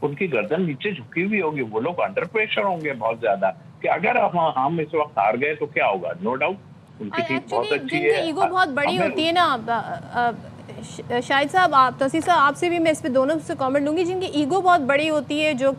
उनकी गर्दन नीचे झुकी हुई होगी, वो लोग अंडर प्रेशर होंगे बहुत ज्यादा कि अगर हम इस वक्त हार गए तो क्या होगा। नो डाउट और उनकी टीम बहुत एक्चुअली अच्छी जिनकी है। ईगो बहुत बड़ी हमें होती है ना, शाहिद साहब, आप तौसीफ साहब, आपसे भी मैं इस पे दोनों से कमेंट लूँगी, जिनकी ईगो बहुत बड़ी होती है, जो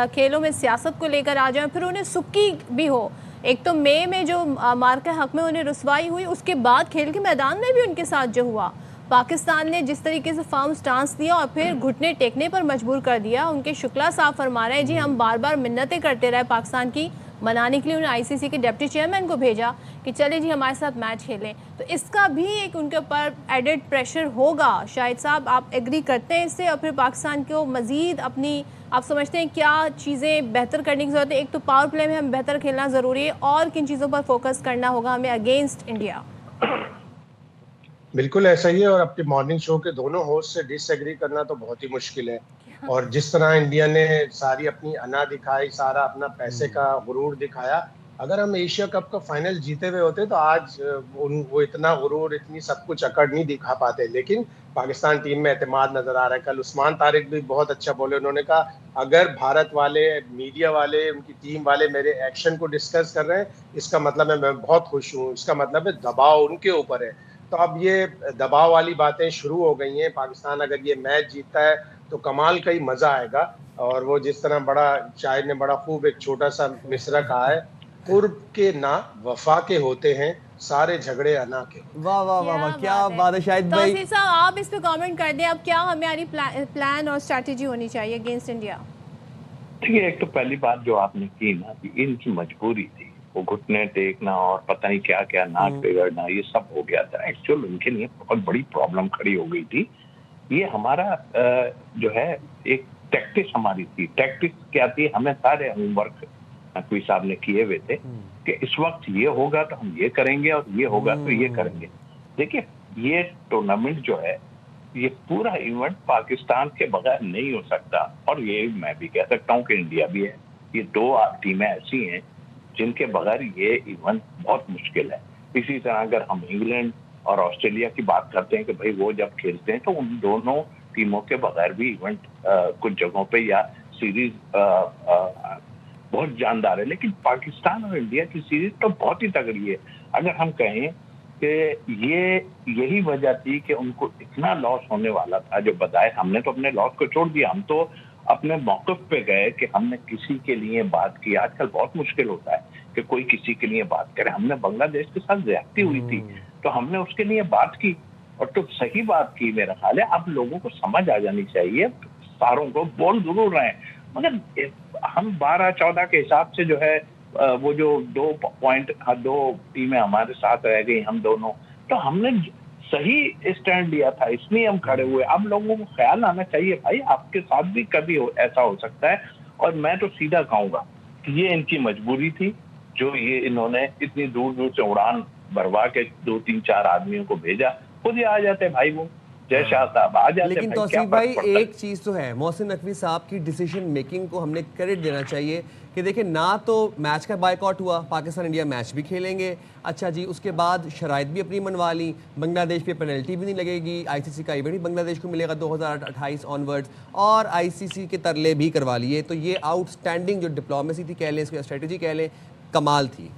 खेलों में सियासत को लेकर आ जाए, फिर उन्हें सुक्की भी हो। एक तो मई में जो मार्का हक में उन्हें रुसवाई हुई, उसके बाद खेल के मैदान में भी उनके साथ जो हुआ, पाकिस्तान ने जिस तरीके से फर्म स्टांस दिया और फिर घुटने टेकने पर मजबूर कर दिया। उनके शुक्ला साहब फरमा रहे हैं जी हम बार बार मिन्नतें करते रहे पाकिस्तान की मनाने के लिए, उन्हें आईसीसी के डिप्टी चेयरमैन को भेजा कि चले जी हमारे साथ मैच खेलें। तो इसका भी एक उनके ऊपर एडेड प्रेशर होगा। शाहिद साहब, आप एग्री करते हैं इससे? और फिर पाकिस्तान को मज़ीद अपनी, आप समझते हैं क्या चीज़ें बेहतर करने की ज़रूरत है? एक तो पावर प्ले में हम बेहतर खेलना ज़रूरी है, और किन चीज़ों पर फोकस करना होगा हमें अगेंस्ट इंडिया? बिल्कुल ऐसा ही है, और अपने मॉर्निंग शो के दोनों होस्ट से डिसएग्री करना तो बहुत ही मुश्किल है। और जिस तरह इंडिया ने सारी अपनी अना दिखाई, सारा अपना पैसे का गुरूर दिखाया, अगर हम एशिया कप का फाइनल जीते हुए होते तो आज वो इतना गुरूर, इतनी सब कुछ अकड़ नहीं दिखा पाते। लेकिन पाकिस्तान टीम में एतमाद नजर आ रहा है। कल उस्मान तारिक भी बहुत अच्छा बोले, उन्होंने कहा अगर भारत वाले, मीडिया वाले, उनकी टीम वाले मेरे एक्शन को डिस्कस कर रहे हैं, इसका मतलब है मैं बहुत खुश हूँ, इसका मतलब है दबाव उनके ऊपर है। तो अब ये दबाव वाली बातें शुरू हो गई हैं। पाकिस्तान अगर ये मैच जीतता है तो कमाल का ही मजा आएगा। और वो जिस तरह बड़ा शायर ने बड़ा खूब एक छोटा सा मिसरा कहा है, कुर्ब के ना वफा के होते हैं, सारे झगड़े अना के होते वाह वाह वाह वाह, क्या बात है शाहिद भाई। तौसीफ साहब, आप इस पे कमेंट कर दें, अब क्या हमारी प्लान और स्ट्रैटेजी होनी चाहिए अगेंस्ट इंडिया? देखिए, एक तो पहली बात जो आपने की ना, इनकी मजबूरी थी, वो घुटने टेकना और पता नहीं क्या क्या नाक बिगड़ना, ये सब हो गया था। एक्चुअल उनके लिए बहुत बड़ी प्रॉब्लम खड़ी हो गई थी। ये हमारा जो है एक टैक्टिक्स हमारी थी। टैक्टिक्स क्या थी, हमें सारे होमवर्क नकवी साहब ने किए हुए थे कि इस वक्त ये होगा तो हम ये करेंगे और ये होगा तो ये करेंगे। देखिए, ये टूर्नामेंट जो है, ये पूरा इवेंट पाकिस्तान के बगैर नहीं हो सकता। और ये मैं भी कह सकता हूँ कि इंडिया भी है। ये दो टीमें ऐसी हैं जिनके बगैर ये इवेंट बहुत मुश्किल है। इसी तरह अगर हम इंग्लैंड और ऑस्ट्रेलिया की बात करते हैं कि भाई वो जब खेलते हैं तो उन दोनों टीमों के बगैर भी इवेंट कुछ जगहों पे या सीरीज बहुत जानदार है। लेकिन पाकिस्तान और इंडिया की सीरीज तो बहुत ही तगड़ी है। अगर हम कहें कि ये यही वजह थी कि उनको इतना लॉस होने वाला था, जो बताए, हमने तो अपने लॉस को छोड़ दिया। हम तो अपने मौकफ पे गए कि हमने किसी के लिए बात की। आजकल बहुत मुश्किल होता है कि कोई किसी के लिए बात करे। हमने बांग्लादेश के साथ ज्यादती हुई थी तो हमने उसके लिए बात की, और तो सही बात की मेरा ख्याल है। अब लोगों को समझ आ जानी चाहिए, सारों को बोल जरूर रहे हैं, मगर हम 12-14 के हिसाब से जो है वो जो 2 टीमें हमारे साथ रह गई, हम दोनों, तो हमने सही स्टैंड लिया था, इसलिए हम खड़े हुए। अब लोगों को ख्याल आना चाहिए भाई आपके साथ भी कभी ऐसा हो सकता है। और मैं तो सीधा कहूंगा कि ये इनकी मजबूरी थी, जो ये इन्होंने इतनी दूर दूर से उड़ान भरवा के 2-3-4 आदमियों को भेजा। खुद ही आ जाते भाई, वो जय शाह साहब आ जाते। लेकिन भाई तौसीफ भाई, एक चीज़ तो है, मोहसिन नकवी साहब की डिसीजन मेकिंग को हमने क्रेडिट देना चाहिए कि देखिए, ना तो मैच का बायकॉट हुआ, पाकिस्तान इंडिया मैच भी खेलेंगे, अच्छा जी, उसके बाद शराइत भी अपनी मनवा ली, बांग्लादेश पे पेनल्टी भी नहीं लगेगी, आईसीसी का इवेंट भी बांग्लादेश को मिलेगा 2028 ऑनवर्ड्स, और आईसीसी के तरले भी करवा लिए। तो ये आउटस्टैंडिंग जो डिप्लोमेसी थी कह लें, इसको स्ट्रेटजी कह लें, कमाल थी।